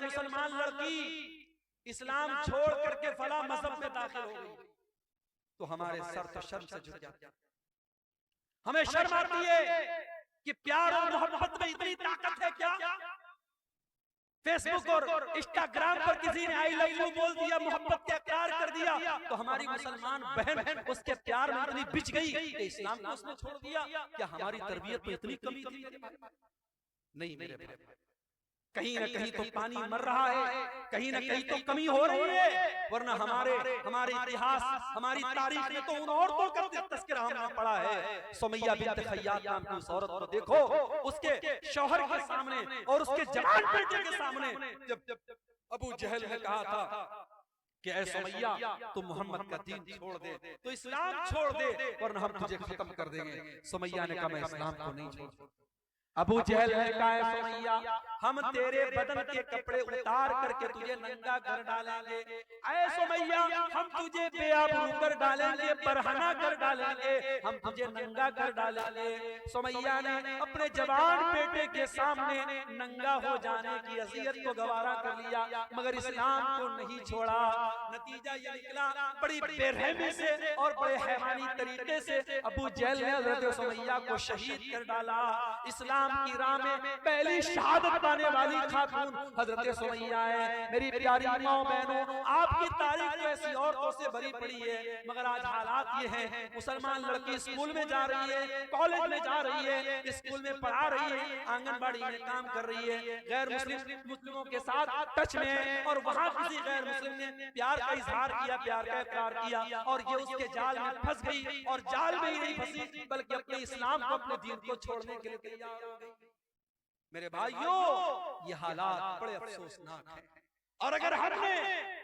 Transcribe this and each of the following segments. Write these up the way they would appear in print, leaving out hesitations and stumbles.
मुसलमान लड़की इस्लाम छोड़ करके फला मजहब में दाखिल हो गई, तो हमारे सर तो शर्म से झुक जाते हैं। हमें शर्म आती है कि प्यार और मोहब्बत में इतनी ताकत है क्या? फेसबुक और इंस्टाग्राम पर किसी ने आई लव यू बोल दिया, मोहब्बत का इकरार कर दिया, तो हमारी मुसलमान बहन उसके प्यार में इतनी बिछ गई कि इस्लाम को उसने छोड़ दिया। क्या हमारी तरबियत में इतनी कमी थी? नहीं मेरे भाई, कहीं न कहीं तो पानी मर रहा है, कहीं न कहीं तो कमी हो रही है। वरना हमारे इतिहास, हमारी तारीख में तो उन औरतों का तस्करा हमने पढ़ा है। सुमैया बिन्त खय्यात नाम की उस औरत को देखो, उसके शौहर के सामने और उसके जवान बेटे के सामने जब अबू जहल ने कहा था कि ऐ सुमैया तुम मोहम्मद का दीन छोड़ दे, तो इस्लाम छोड़ दे वरना हम तुझे खत्म कर देंगे। सुमैया ने कहा मैं इस्लाम को नहीं छोड़। अबू जहल ने कहा सुमैया हम तेरे बदन के कपड़े उतार करके तुझे नंगा कर डालेंगे। ऐ सुमैया हम तुझे बेआबरू कर डालेंगे, बरहना कर डालेंगे, हम तुझे नंगा कर डालेंगे। सुमैया ने अपने जवान बेटे के सामने नंगा हो जाने की अज़ियत को गवारा कर लिया, मगर इस्लाम को नहीं छोड़ा। नतीजा ये निकला, बड़ी बेरहमी से और बड़े हैवानी तरीके से अबू जहल ने हज़रत सुमैया को शहीद कर डाला। इस्लाम की राह में पहली शहादत पाने वाली खातून हजरत सुमैया है। मेरी प्यारी माओ बहनों, आपकी तारीफ तो ऐसी औरतों से भरी पड़ी है, मगर आज हालात ये हैं, मुसलमान लड़की स्कूल में जा रही है, कॉलेज में जा रही है, स्कूल में पढ़ा रही है, आंगनबाड़ी में काम कर रही है, गैर मुस्लिमों के साथ टच में है, और वहाँ किसी गैर मुस्लिम ने प्यार का इजहार किया, प्यार का इकरार किया, और ये उसके जाल में फंस गई, और जाल में ही नहीं फंसी बल्कि अपने इस्लाम को, अपने दीन को छोड़ने के लिए तैयार हो गई। मेरे भाइयों, ये हालात बड़े अफसोसनाक हैं, और अगर हमने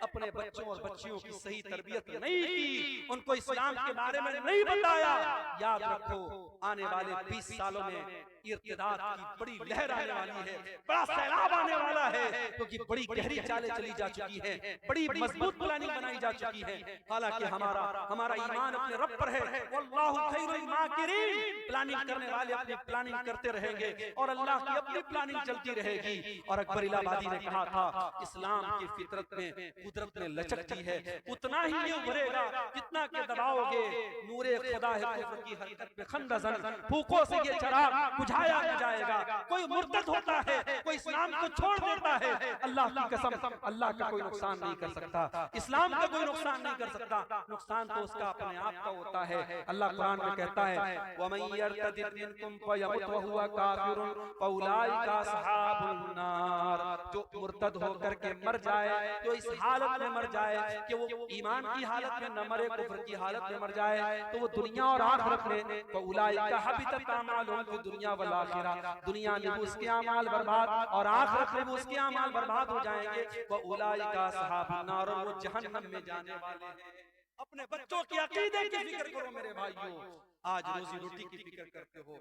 अपने बच्चों और बच्चियों की सही तरबियत नहीं की, उनको इस्लाम के बारे में नहीं बताया, याद रखो आने वाले 20 सालों में इर्तिदाद की बड़ी लहर आने वाली है, बड़ा सैलाब आने वाला है, क्योंकि बड़ी गहरी चालें चली जा चुकी हैं, बड़ी मजबूत प्लानिंग बनाई जा चुकी है। हालांकि हमारा ईमान अपने रब पर है, वल्लाहु खैरुल माकिरीन। प्लानिंग करने वाले अपनी प्लानिंग करते रहेंगे और अल्लाह की अपनी प्लानिंग चलती रहेगी। और अकबर इलाहाबादी ने कहा था, इस्लाम की फितरत में, कुदरत में लचकती है, उतना ही ये उभरेगा जितना के दबाओगे। नूरे खुदा है कुफ्र की हरकत में खंदजन, फूकों से ये चिराग बुझाया न जाएगा। कोई मुर्तद होता है, कोई इस्लाम को छोड़ देता है, अल्लाह की कसम अल्लाह का कोई नुकसान नहीं कर सकता, इस्लाम का कोई नुकसान नहीं कर सकता, नुकसान तो उसका अपने आप का होता है। अल्लाह कुरान में कहता है, वमन यर्तदिद मिनकुम फयमुत वहुवा काफिरुन फउलाइका असहाबुन नार। जो मुर्तद होकर के मर जाए, तो इस हालत में मर जाए कि वो ईमान की हालत में न मरे, कुफ्र की हालत में मर जाए, तो वो दुनिया और आखिरत में फउलाइका हबितत अमालुहुम फि दुनिया वल आखिरह, दुनिया में उसके अमाल बर्बाद और आखिरत में उसके अमाल बर्बाद हो जाएंगे। वउलाइका असहाबुन नार, वो जहन्नम में जाने वाले हैं। अपने बच्चों की अकीदे की फिक्र करो मेरे भाइयों। आज रोजी रोटी की फिक्र करते हो,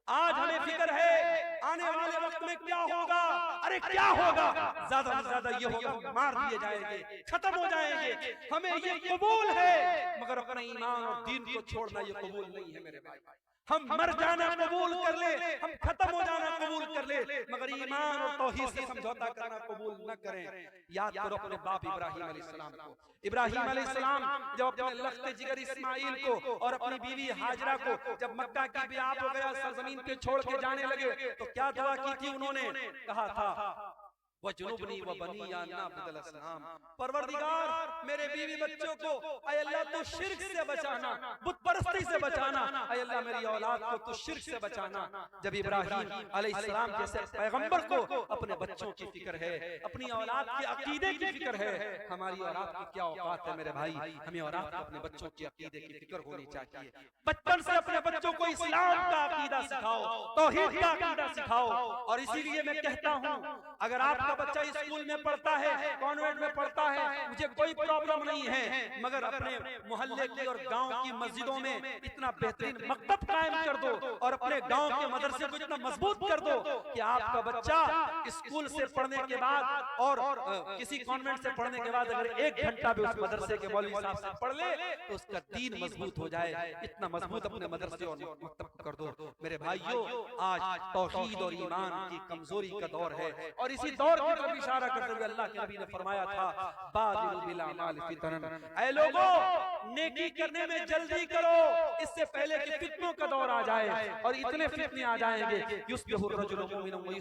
आज हमें फिक्र है आने वाले वक्त में क्या होगा। अरे क्या होगा, ज्यादा से ज्यादा ये होगा मार दिए जाएंगे, खत्म हो जाएंगे। हमें ये कबूल है, मगर अपना ईमान और दीन को छोड़ना ये कबूल नहीं है मेरे भाई। हम मर जाना कबूल कर ले, हम खत्म हो जाना कबूल कर ले, मगर ईमान और तौहीद से समझौता करना कबूल न करें। याद करो अपने बाप इब्राहिम अलैहिस्सलाम को। इब्राहिम अलैहिस्सलाम जब अपने लख्त जिगर इस्माइल को और अपनी बीवी हाजरा को जब मक्का की बियात हो गया, सरजमीन पे छोड़ के जाने लगे, तो क्या दुआ की थी उन्होंने? कहा था वजुनुबनी व बनी या नाबुदल असनाम, परवरदिगार मेरे बीवी बच्चों को ऐ अल्लाह तू शिर्क से बचाना, बुत परस्ती से बचाना, ऐ अल्लाह मेरी औलाद को तू शिर्क से बचाना। जब इब्राहिम अलैहिस्सलाम जैसे पैगंबर को अपने बच्चों की फिक्र है, अपनी औलाद के अकीदे की फिक्र है, हमारी औलाद की क्या औकात है मेरे भाई। हमें औलाद को अपने बच्चों के अकीदे की फिक्र होनी चाहिए। बचपन से अपने बच्चों को इस्लाम का अकीदा सिखाओ, तौहीद का अकीदा सिखाओ। और इसीलिए मैं कहता हूँ, अगर आपका बच्चा स्कूल में पढ़ता है, कॉन्वेंट में पढ़ता है, मुझे कोई प्रॉब्लम नहीं है, मगर अपने मोहल्ले की और गांव की मस्जिदों में इतना बेहतरीन मकतब कायम कर दो और अपने गांव के मदरसे को इतना मजबूत कर दो कि आपका बच्चा स्कूल से पढ़ने के बाद और किसी कॉन्वेंट से पढ़ने के बाद अगर 1 घंटा भी उस मदरसे के मौलवी साहब से पढ़ ले, तो उसका दीन मजबूत हो जाए। इतना मजबूत अपने मदरसे और मकतब कर दो। मेरे भाइयों, आज तौहीद और ईमान की कमजोरी का दौर है, और इसी दौर की तरफ इशारा करते हुए अल्लाह के नबी ने फरमाया था, बादिरु बिल अमाल फितनन, ऐ लोगों नेकी करने में जल्दी करो इससे पहले कि फितनों का दौर आ जाए। और इतने फितने आ जाएंगे, युस्बिहु रजुलु मुमिनन व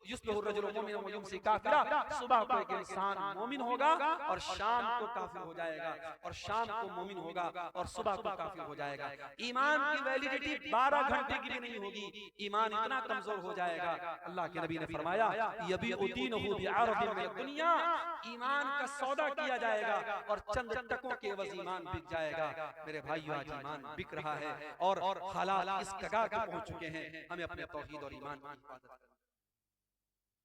युस्बिहु रजुलु मुमिनन व युमसी काफिरा, सुबह को एक इंसान मोमिन होगा और शाम को काफिर हो जाएगा, और शाम को मोमिन होगा और सुबह को काफिर हो जाएगा। ईमान की वैलिडिटी 12 घंटे की भी नहीं होगी, ईमान इतना कमजोर हो जाएगा। अल्लाह के नबी ने फरमाया, यबीउ दीनहु बिअरदिन मिन दुनिया, ईमान का सौदा किया जाएगा और चंद टकों के एवज ईमान बिक जाएगा। मेरे भाइयों, आज ईमान बिक रहा है और हालात इस कगार पर पहुंच चुके हैं, हमें अपने तौहीद और ईमान की हिफाजत करना।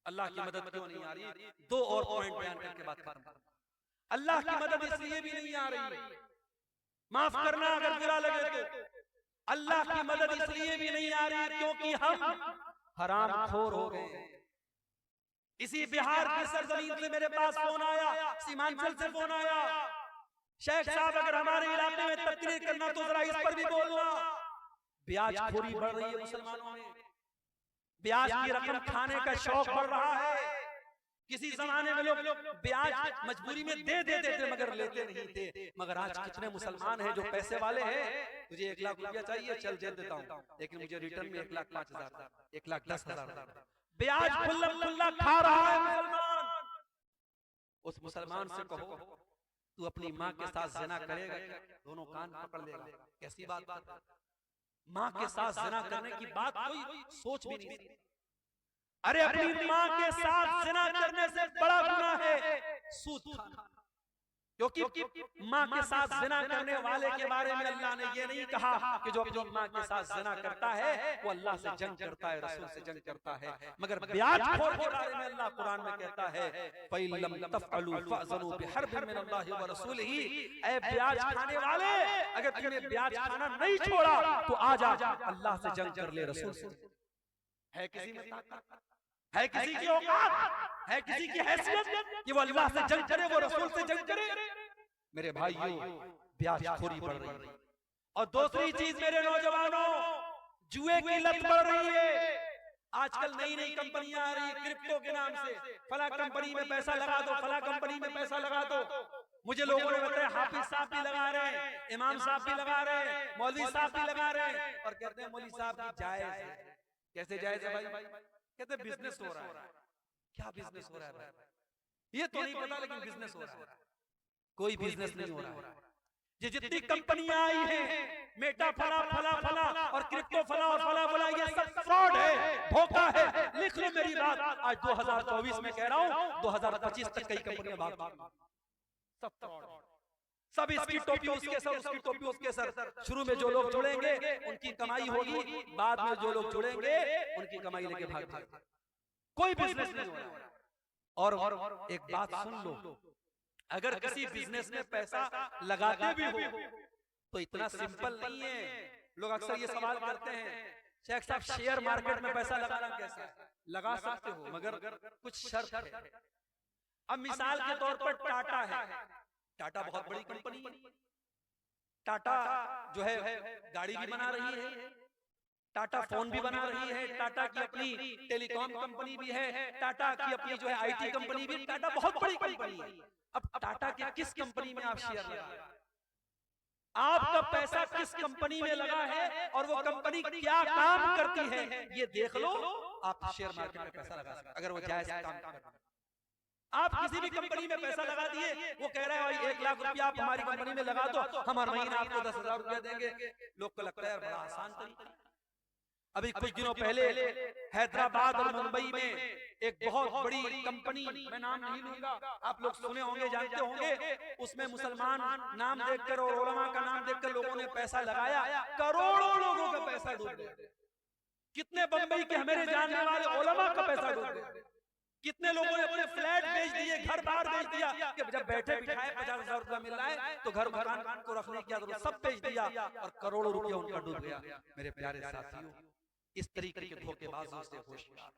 अल्लाह की मदद क्यों नहीं आ रही? 2 और पॉइंट बयान करके बात खत्म। अल्लाह की मदद इसलिए भी नहीं आ रही, माफ करना अगर बुरा लगे तो, अल्लाह की मदद इसलिए भी नहीं आ रही क्योंकि हम हराम खोर हो गए। इसी बिहार की सरजमीन से मेरे पास फोन आया, सीमांचल से फोन आया, शेख साहब अगर हमारे इलाके में तकरीर करना तो जरा इस पर भी बोलना। ब्याज खोरी बढ़ रही है मुसलमानों में, ब्याज की रकम खाने का शौक बढ़ रहा है। किसी जमाने में लोग ब्याज मजबूरी में दे देते थे मगर लेते नहीं थे, मगर आज कितने मुसलमान हैं जो पैसे वाले हैं, तुझे 1 लाख रुपया चाहिए, चल दे देता हूँ, लेकिन मुझे रिटर्न में 1,05,000, 1,10,000 ब्याज खुल्ला खा रहा है मुसलमान। उस मुसलमान से कहो तू अपनी माँ के साथ ज़िना करेगा, दोनों कान पकड़ लेगा। कैसी बात, माँ के साथ ज़िना करने की बात कोई सोच भी नहीं। अरे अपनी माँ के साथ ज़िना करने से बड़ा गुनाह है सूद खाना, क्योंकि माँ के साथ ज़िना करने वाले के बारे में अल्लाह ने ये नहीं कहा कि जो अपनी माँ के साथ ज़िना करता है वो अल्लाह से जंग करता है, रसूल से जंग करता है। मगर ब्याजखोर के बारे में अल्लाह कुरान में कहता है, फ़इल्लम तफ़अलू फ़अज़नु बिहर्बिन मिनल्लाहि व रसूलिही, ऐ ब्याज खाने वाले अगर तूने ब्याज खाना नहीं छोड़ा तो आजा अल्लाह से जंग कर ले, रसूल से। है किसी में ताकत, है किसी की औकात, है किसी की हैसियत कि वो अल्लाह से जंग करे, वो रसूल से जंग करे? मेरे भाइयों, ब्याजखोरी बढ़ रही है। और दूसरी चीज मेरे नौजवानों, जुए की लत बढ़ रही है। आजकल नई नई कंपनियां आ रही है क्रिप्टो के नाम से, फला कंपनी में पैसा लगा दो, फला कंपनी में पैसा लगा दो। मुझे लोगों ने बताया हाफिज साहब भी लगा रहे हैं, इमाम साहब भी लगा रहे हैं, मौलवी साहब भी लगा रहे हैं, और कहते हैं मौलवी साहब की जायज है। कैसे जायज है भाई? कहते बिजनेस हो रहा है। क्या बिजनेस हो रहा है भाई? ये तो नहीं पता, लेकिन बिजनेस हो रहा है। कोई बिजनेस नहीं हो रहा है। ये जितनी कंपनियां आई हैं, मेटा फला फला फला और क्रिप्टो फला और फला फला, ये सब फ्रॉड है, धोखा है। लिख लो मेरी बात, आज 2024 में कह रहा हूं, 2025 तक कई कंपनियां भाग, सब फ्रॉड, सब इसकी टोपी उसके सर, उसकी टोपी उसके सर। शुरू में जो लोग जुड़ेंगे उनकी कमाई होगी, बाद में जो लोग जुड़ेंगे उनकी कमाई लेके भाग जाएंगे। कोई बिजनेस नहीं हो रहा है। और एक बात सुन लो, अगर किसी बिजनेस में पैसा लगाते भी हो तो इतना सिंपल नहीं है। लोग अक्सर ये सवाल करते हैं, शेख साहब शेयर मार्केट में पैसा लगाना कैसा है? लगा सकते हो मगर कुछ शर्त है। अब मिसाल के तौर पर टाटा है, टाटा बहुत बड़ी कंपनी है, टाटा जो है गाड़ी भी बना रही है, टाटा फोन भी बना रही है, टाटा की अपनी टेलीकॉम कंपनी भी है, टाटा की अपनी जो है आईटी कंपनी भी, टाटा बहुत बड़ी कंपनी है। अब टाटा की किस कंपनी में आप शेयर लगा, आपका पैसा किस कंपनी में लगा है और वो कंपनी क्या काम करती है, ये देख लो, आप शेयर मार्केट में पैसा लगा सकते अगर वो जायज काम करता है। आप किसी भी कंपनी में पैसा लगा दिए, वो कह रहा है भाई 1 लाख रुपया आप हमारी कंपनी में लगा दो, हम हर महीने आपको 10,000 रुपया देंगे। लोग को लगता है बड़ा आसान तरीका। अभी कुछ दिनों पहले हैदराबाद और मुंबई में एक बहुत बड़ी कंपनी, मैं नाम नहीं लूंगा, आप लोग सुने होंगे, जानते होंगे, उसमें मुसलमान नाम देखकर और उलमा का नाम देखकर लोगों ने पैसा लगाया, करोड़ों लोगों का पैसा डूब गया। कितने बंबई के हमारे जानने वाले उलमा का पैसा डूब गया। कितने लोगों ने अपने फ्लैट बेच दिए, घर बार बेच दिया कि जब बैठे बिठाए 50,000 रुपया मिल रहा है तो घर मकान को रखने की जरूरत, सब बेच दिया और करोड़ों रुपया उनका डूब गया। मेरे प्यारे साथियों, इस तरीके के धोखेबाजों से होशियार।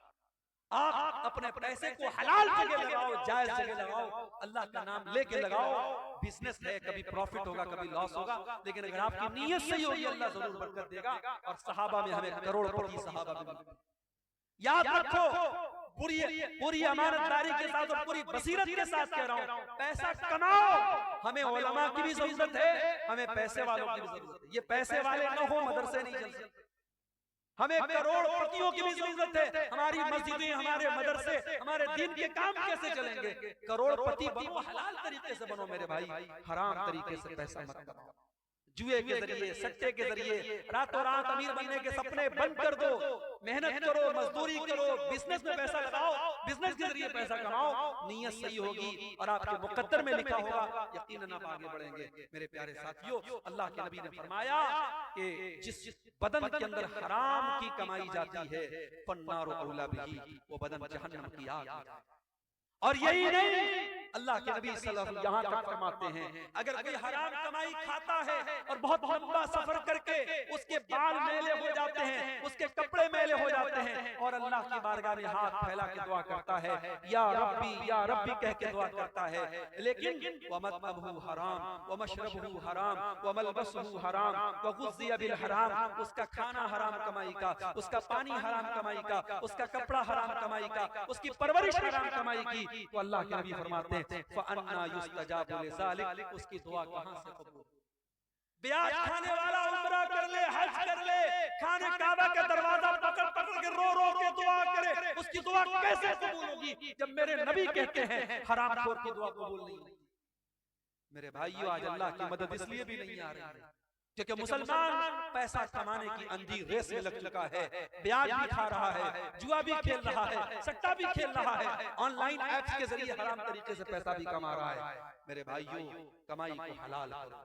आप अपने पैसे को हलाल जगह लगाओ, जायज जगह लगाओ, अल्लाह का नाम लेके लगाओ। बिजनेस है, कभी प्रॉफिट होगा कभी लॉस होगा, लेकिन अगर आपकी नीयत सही होगी अल्लाह जरूर बरकत देगा। और सहाबा में हमें करोड़पति सहाबा भी, याद रखो पूरी अमानतदारी के साथ और पूरी बसीरत के साथ कह रहा हूँ, पैसा कमाओ। हमें उलमा की भी जरूरत है, हमें पैसे वालों की भी जरूरत है। ये पैसे वाले न हो मदरसे नहीं चल सकते। हमें करोड़पतियों की भी जरूरत है। हमारी मस्जिदें, हमारे मदरसे, हमारे दिन के काम कैसे चलेंगे? करोड़पति बनो, हलाल तरीके से बनो मेरे भाई, हराम तरीके से पैसा मत कमाओ। जुए के जरिए, सट्टे के जरिए रातों रात अमीर बनने के सपने बंद कर दो। मेहनत करो, मजदूरी करो, बिजनेस में पैसा लगाओ, बिजनेस के जरिए पैसा कमाओ। नीयत सही होगी और आपके मुकद्दर में लिखा होगा, यकीनन आप आगे बढ़ेंगे। मेरे प्यारे साथियों, अल्लाह के नबी ने फरमाया कि जिस बदन के अंदर हराम की कमाई जाती है, फन्नारु औला बिही, वो बदन जहन्नम की आग है। और यही नहीं, अल्लाह के नबी सल्लल्लाहु अलैहि वसल्लम यहाँ तक फरमाते हैं, अगर कोई हराम कमाई खाता है और बहुत लंबा सफर करके उसके बाल मैले हो जाते हैं, उसके कपड़े मैले हो जाते हैं, और अल्लाह की बारगाह में हाथ फैला के दुआ करता है, या रब्बी कह के दुआ करता है, लेकिन वमतअबहु हराम वमशरबहु हराम वमलबसहु हराम वगुज़िया बिल हराम, उसका खाना हराम कमाई का, उसका पानी हराम कमाई का, उसका कपड़ा हराम कमाई का, उसकी परवरिश हराम कमाई की, तो अल्लाह के नबी फरमाते हैं फअन्ना युस्तजाबु लिज़ालिक, उसकी दुआ कहां से कबूल? ब्याज खाने वाला उम्रा कर ले, हज कर ले, खाने काबा का दरवाजा पकड़ पकड़ के रो रो के दुआ करे, उसकी दुआ कैसे कबूल होगी जब मेरे नबी कहते हैं हरामखोर की दुआ कबूल नहीं होगी? मेरे भाइयों, आज अल्लाह की मदद इसलिए भी नहीं आ रही है क्योंकि मुसलमान पैसा कमाने की अंधी रेस में लग चुका है। ब्याज भी खा रहा है, जुआ भी खेल रहा है, सट्टा भी खेल रहा है, ऑनलाइन ऐप्स के जरिए हराम तरीके से पैसा भी कमा रहा है। मेरे भाइयों, कमाई को हलाल करो,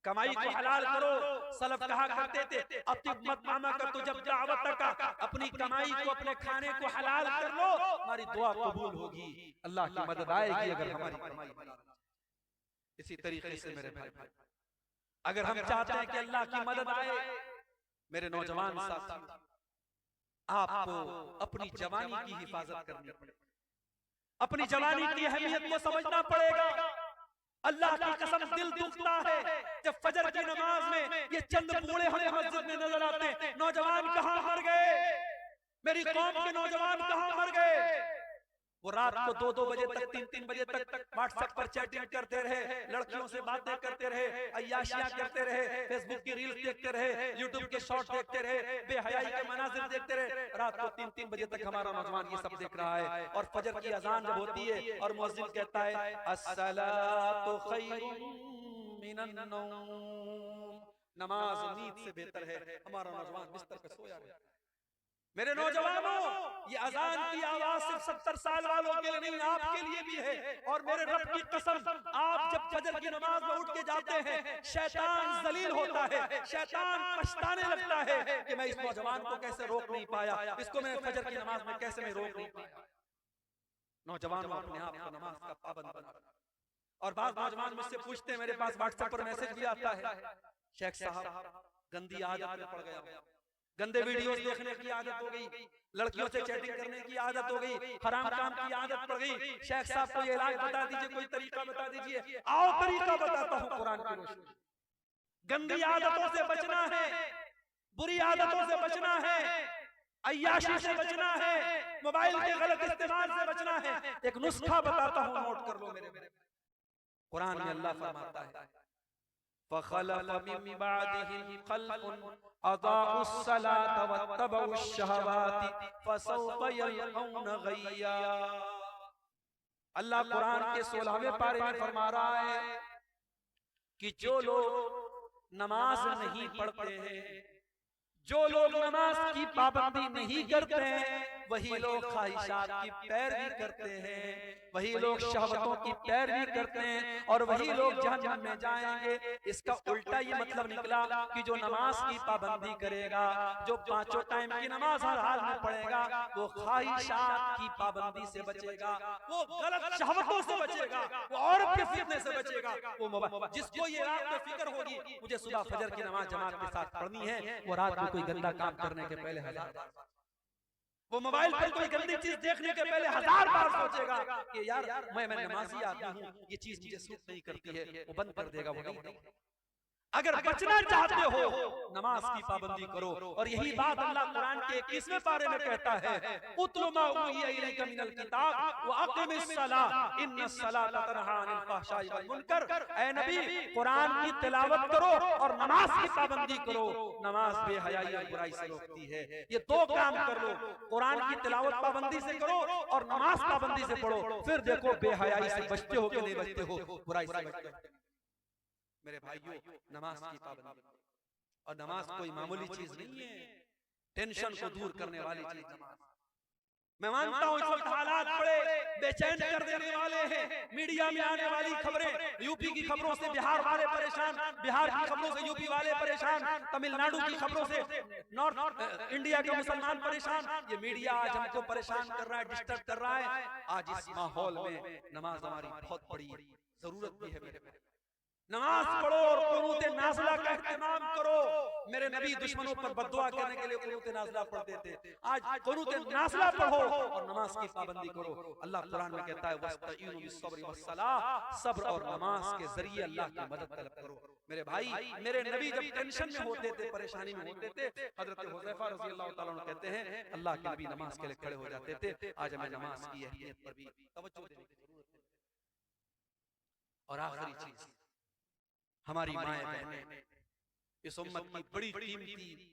कमाई को हलाल करो। सलफ कहा करते थे, अतिब मत मामा कर तो जब दावत का, अपनी कमाई को, अपने खाने को हलाल कर लो, हमारी दुआ कबूल होगी, अल्लाह की मदद आएगी अगर हमारी कमाई हलाल। इसी तरीके से मेरे भाई, अगर हम चाहते हैं कि अल्लाह की मदद आए, मेरे नौजवान साथियों, आपको अपनी जवानी की हिफाजत करनी पड़ेगी, अपनी जवानी की अहमियत को समझना पड़ेगा। अल्लाह की कसम दिल दुखता है जब फजर की नमाज में ये चंद बूढ़े हमें मस्जिद में नजर आते हैं। नौजवान कहां मर गए? मेरी कौम के नौजवान कहां मर गए? वो रात को 2-2 बजे तक, 3-3 बजे तक व्हाट्सएप पर चैटिंग करते रहे, लड़कियों से बातें करते रहे, अय्याशियां करते रहे, फेसबुक की रील्स देखते रहे, यूट्यूब के शॉर्ट देखते रहे, बेहयाई के मनाजिर देखते रहे। रात को 3-3 बजे तक हमारा नौजवान ये सब देख रहा है। और फजर की अजान जब होती है और मुअज्जिन कहता है अस्सलातु खैरुम मिनन नौम, नमाज नींद से बेहतर है, हमारा नौजवान बिस्तर पे सोया है। मेरे नौजवानों, ये अजान की आवाज सिर्फ 70 साल वालों के लिए नहीं, आपके लिए भी है। और मेरे रब की कसम, आप जब फजर की नमाज में उठ के जाते हैं, शैतान जलील होता है, शैतान पछताने लगता है कि मैं इस नौजवान को कैसे रोक नहीं पाया, इसको मैं फजर की नमाज में कैसे मैं रोक नहीं पाया। नौजवानों, अपने आप को नमाज का पाबंद बना। और बाद नौजवान मुझसे पूछते हैं, मेरे पास व्हाट्सएप पर मैसेज भी आता है, शेख साहब गंदी आदत में पड़ गया, गंदे वीडियोस देखने की आदत हो गई, लड़कियों से चैटिंग करने की आदत हो गई, हराम काम की आदत पड़ गई। शेख साहब को ये इलाज बता दीजिए, कोई तरीका बता दीजिए। आओ तरीका बताता हूँ कुरान की रोशनी। गंदी आदतों से बचना है, बुरी आदतों से बचना है, अय्याशी से बचना है, मोबाइल के गलत इस्तेमाल से बचना है। एक नुस्खा बताता हूँ, नोट कर लो मेरे। कुरान में अल्लाह फरमाता है, फखलफ मिन बादिहिम खल्फुन अदाउस सलात वत्तबउश शहवाति फसौफ यलकौन गय्या। अल्लाह कुरान के 16वें पारे में फरमा रहा है कि जो लोग नमाज नहीं पढ़ते हैं, जो लोग नमाज की पाबंदी नहीं करते हैं, वही लोग ख्वाहिशात की पैरवी करते हैं, वही लोग शहवतों की पैरवी करते हैं, और वही लोग जहन्नम में जाएंगे। इसका उल्टा ये मतलब निकला कि जो नमाज की पाबंदी करेगा, जो 5 टाइम की नमाज हर हाल में पढ़ेगा, वो ख्वाहिशात की पाबंदी से बचेगा, वो गलत शहवतों से बचेगा, वो औरत के फितने से बचेगा। वो जिसको ये रात में फिक्र होगी मुझे सुबह फजर की नमाज जमात के साथ पढ़नी है, वो रात में कोई गंदा काम करने के पहले 1000 बार, वो मोबाइल पर कोई गंदी चीज देखने के पहले 1000 बार सोचेगा कि यार मैं नमाजी आदमी हूँ, ये चीज मुझे सूट नहीं करती है, वो बंद कर देगा। वो नहीं, अगर बचना चाहते हो नमाज की पाबंदी करो। और यही बात अल्लाह कुरान के 21वें पारे में कहता है, उतलु मा उहिया इलैका मिनल किताब व अक़िमिस सलाह इन्नस सलाता तनहा अनिल फ़हशाई वल मुनकर। ऐ नबी, कुरान की तिलावत करो और नमाज की पाबंदी करो। नमाज बेहयाई और बुराई से रोकती है। ये दो काम कर लो, कुरान की तिलावत पाबंदी से करो और नमाज पाबंदी से पढ़ो, फिर देखो बेहयाई से बचते हो कि नहीं बचते हो, बुराई से बचते हो। मेरे भाइयों, नमाज की पाबंदी, और नमाज कोई मामूली चीज नहीं है, टेंशन को दूर करने वाली चीज नमाज। मैं मानता हूं इस वक्त हालात बड़े बेचैन कर देने वाले हैं। मीडिया में आने वाली खबरें, यूपी की खबरों से बिहार वाले परेशान, बिहार की खबरों से यूपी वाले परेशान, तमिलनाडु की खबरों से नॉर्थ इंडिया के मुसलमान परेशान। ये मीडिया आज हमको परेशान कर रहा है, डिस्टर्ब कर रहा है। आज इस माहौल में नमाज हमारी बहुत बड़ी जरूरत भी है। मेरे नमाज पढ़ो और कुनूत नाज़िला का इत्मीनान करो। मेरे नबी दुश्मनों पर बद्दुआ करने के लिए कुनूत नाज़िला पढ़ते थे। आज कुनूत नाज़िला पढ़ो और नमाज की पाबंदी करो। अल्लाह कुरान में कहता है वस्तईनु बिस्सब्रि वस्सलाह, सब्र और नमाज के जरिए अल्लाह की मदद तलब करो। मेरे भाई, मेरे नबी जब टेंशन में होते थे, परेशानी में होते थे, हजरत हुज़ैफा रज़ियल्लाहु ताला अन्हु कहते हैं अल्लाह के नबी नमाज के लिए खड़े हो जाते थे। आज हमें नमाज की अहमियत पर भी तवज्जो देने की जरूरत है। और आखिरी चीज, हमारी माएं बहनें इस उम्मत की बड़ी कीमती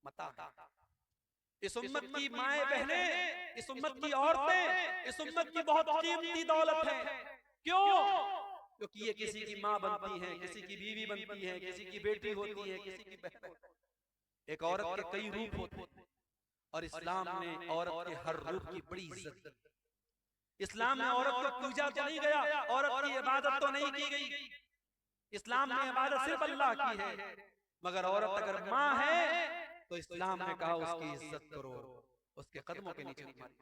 मता है। इस उम्मत की माएं बहनें, इस उम्मत की औरतें, इस उम्मत की बहुत कीमती दौलत है। क्यों? क्योंकि ये किसी की माँ बनती हैं, किसी की बीवी बनती हैं, किसी की बेटी होती है, किसी की बहन होती है। एक औरत के कई रूप होते हैं और इस्लाम ने औरत के हर रूप की बड़ी इज्जत दी। इस्लाम में औरत को पूजा तो नहीं गया, औरत की इबादत तो नहीं की गई। इस्लाम में इबादत सिर्फ अल्लाह की है, मगर औरत अगर माँ है तो इस्लाम ने कहा उसकी इज्जत करो, उसके कदमों के नीचे तुम्हारी।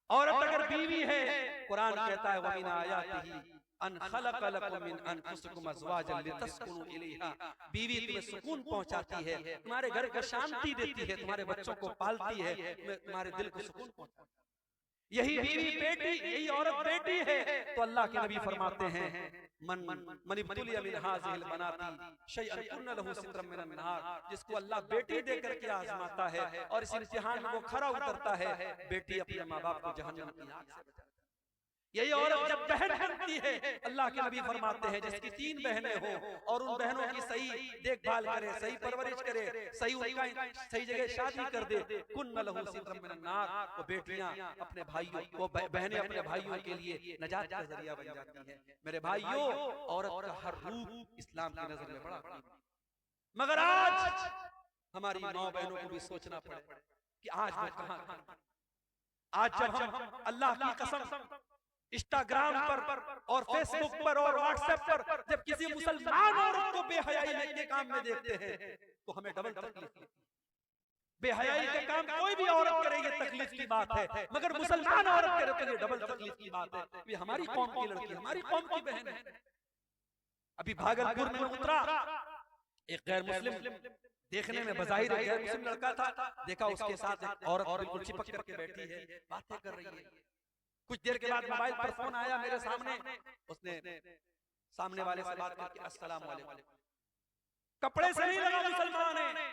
औरत अगर बीवी है, कुरान कहता है वमिन आयातिही अन खलक लकुम मिन अनफुसिकुम अज़वाजन लितस्कुनु इलैहा। बीवी तुम्हें सुकून पहुंचाती है, तुम्हारे घर को शांति देती है, तुम्हारे बच्चों को पालती है, तुम्हारे दिल को सुकून पहुंचाती है। यही बीवी बेटी, यही औरत बेटी है। तो अल्लाह के नबी फरमाते हैं मन इब्तुलिया मिन हाज़िहिल बनाती शैअन कुन्न लहू सित्रम मिनन नहार। जिसको अल्लाह बेटी दे करके आजमाता है और इस इम्तिहान में वो खरा उतरता है, बेटी अपने माँ बाप को जहन्नम की आग से बचाती है। यही औरत जब बहन बनती है, अल्लाह के नबी फरमाते हैं जिसकी 3 बहनें हो और उन बहनों की सही देखभाल करे, सही परवरिश करे, सही उनका सही जगह शादी कर दे, कुन्न लहू सित्रम मिनन नार। वो बेटियां अपने भाइयों, वो बहनें अपने भाइयों के लिए नजात का जरिया बन जाती हैं। मेरे भाइयों, औरत का हर रूप इस्लाम की नजर में बड़ा कीमती। मगर आज हमारी माँ बहनों को भी सोचना पड़े कि आज मैं कहां खड़ा। आज जब हम अल्लाह की कसम इंस्टाग्राम पर और फेसबुक पर और व्हाट्सएप पर जब किसी मुसलमान औरत को बेहयाई के काम में देखते हैं तो हमें डबल तकलीफ होती है। बेहयाई के काम कोई भी औरत करे ये तकलीफ की बात है, मगर मुसलमान औरत करे तो ये डबल तकलीफ की बात है। ये हमारी कौम की लड़की, हमारी कौम की बहन है। अभी भागलपुर में उतरा एक गैर मुस्लिम, देखने में बज़ाहिर गैर मुस्लिम लड़का था, देखा उसके साथ एक औरत बिल्कुल चिपक करके बैठी है, बातें कर रही है। कुछ देर के बाद मोबाइल पर फोन आया मेरे सामने, उसने सामने वाले से बात करके अस्सलाम वालेकुम। कपड़े से नहीं लगा मुसलमान है,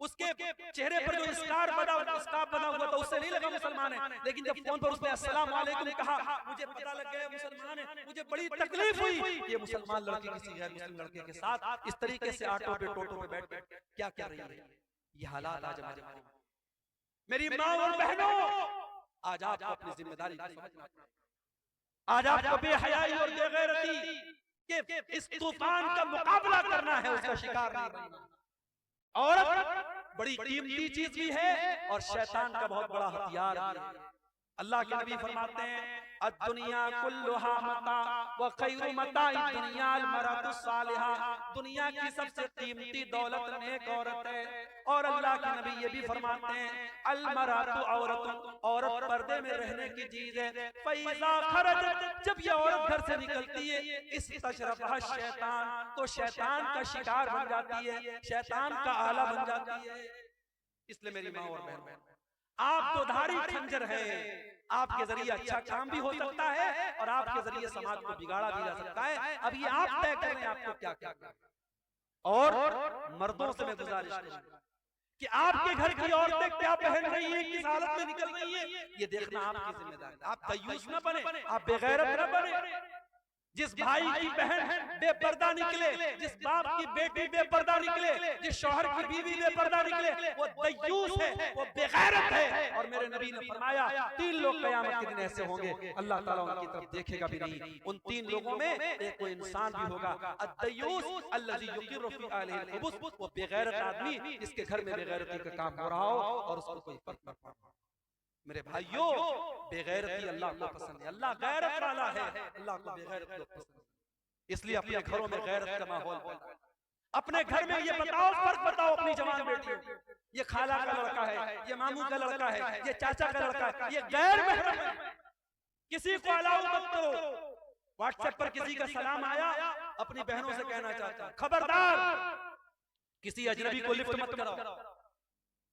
उसके चेहरे पर जो स्टार बना हुआ था उससे नहीं लगा मुसलमान है। लेकिन जब फोन पर उसने अस्सलाम वालेकुम कहा, मुझे पता लग गया मुसलमान है। मुझे बड़ी तकलीफ हुई, ये मुसलमान लड़की किसी गैर मुस्लिम लड़के के साथ इस तरीके से ऑटो पे टोटो पे बैठ क्या कर रही है। ये हालात आज हमारे मेरी माँ और बहनों, आज आपको अपनी जिम्मेदारी को समझना पड़ेगा। आज आपको बेहयाई और बेगैरती के इस तूफान का मुकाबला करना है, उसका शिकार नहीं बनना। औरत बड़ी कीमती चीज भी है और शैतान का बहुत बड़ा हथियार भी है। अल्लाह के नबी फरमाते हैं अद्दुनिया कुल्लुहा मता व खैरु मताई दुनिया अल मरातु सालिहा। दुनिया की सबसे कीमती दौलत नेक औरत है। और अल्लाह के नबी ये भी फरमाते हैं अल मरातु औरत, औरत पर्दे में रहने की चीज है। फैज़ा खरजत, जब ये औरत घर से निकलती है, इस तशरफहा शैतान, तो शैतान का शिकार बन जाती है, शैतान का आला बन जाती है। इसलिए मेरी माँ और बहन, आप तो धारी खंजर है, आपके जरिए अच्छा काम भी हो सकता है और आपके जरिए समाज को बिगाड़ा भी जा सकता है। अब ये आप तय करें आपको क्या करना है। और मर्दों से मैं गुजारिश करूंगा कि आपके घर की औरतें क्या पहन रही हैं, किस हालत में निकल रही हैं, ये देखना आपकी जिम्मेदारी है। आप दयूस न बने, आप बेगैरत न बने। जिस भाई की बहन बेपर्दा निकले, जिस बाप की बेटी बेपर्दा निकले, जिस शौहर की बीवी बेपर्दा निकले, वो दयूस है, वो बेगैरत है। और मेरे नबी ने फरमाया 3 लोग क़यामत के दिन ऐसे होंगे, अल्लाह ताला उनकी तरफ देखेगा भी नहीं। उन 3 लोगों में एक कोई इंसान भी होगा, अद्दयूस अल्लज़ी युक़िरु फ़ी अहलिही अल-ख़ुबूस, वो बेगैरत आदमी जिसके घर में बेगैरती का काम हो रहा हो और उसको कोई फर्क न पड़े। मेरे भाइयों, बेगैरती अल्लाह को पसंद है, अल्लाह गैरत वाला है, अल्लाह को बेगैरत लोग पसंद है। इसलिए अपने घरों में गैरत का माहौल बनाओ। अपने घर में ये बताओ, फर्क बताओ अपनी जवान बेटियों को, ये खाला का लड़का है, ये मामू का लड़का है, ये चाचा का लड़का है, ये गैर महरम है, किसी को अलाउ मत करो। व्हाट्सएप पर किसी का सलाम आया, अपनी बहनों से कहना चाहता हूं, खबरदार किसी अजनबी को लिफ्ट मत कराओ।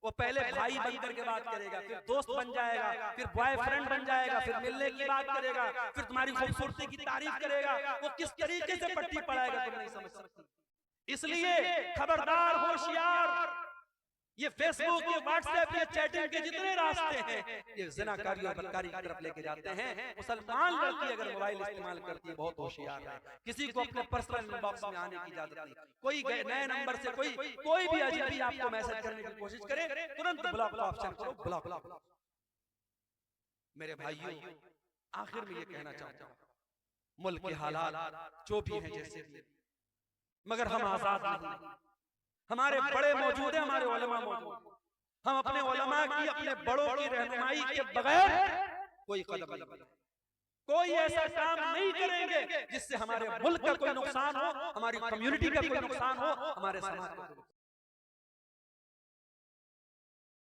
वो पहले भाई बन करके बात करेगा, फिर दोस्त बन जाएगा, फिर बॉयफ्रेंड बन जाएगा, फिर मिलने की बात करेगा, फिर तुम्हारी खूबसूरती की तारीफ करेगा। वो किस तरीके से पट्टी पड़ाएगा तुम नहीं समझ सकती। इसलिए खबरदार, होशियार। ये फेसबुक, ये व्हाट्सएप, ये चैटिंग के जितने रास्ते हैं, ये ज़िनाकारी और बदकारी की तरफ लेके जाते हैं। मुसलमान लड़की अगर मोबाइल इस्तेमाल करती है, बहुत होशियार है। किसी को अपने पर्सनल इनबॉक्स में आने की इजाजत नहीं। कोई नए नंबर से कोई भी अजनबी आपको मैसेज करने की कोशिश करे, तुरंत ब्लॉक का ऑप्शन करो, ब्लॉक। मेरे भाइयों, आखिर में ये कहना चाहता हूं, मुल्क के हालात जो भी हैं जैसे भी, मगर हम आजाद नहीं। हमारे बड़े मौजूद हैं, हमारे उलमा मौजूद। हम अपने उलमा की, अपने बड़ों की रहनुमाई के बगैर कोई कदम नहीं बढ़ेगा। कोई ऐसा काम नहीं करेंगे जिससे हमारे मुल्क का कोई नुकसान हो, हमारी कम्युनिटी का कोई नुकसान हो, हमारे समाज का।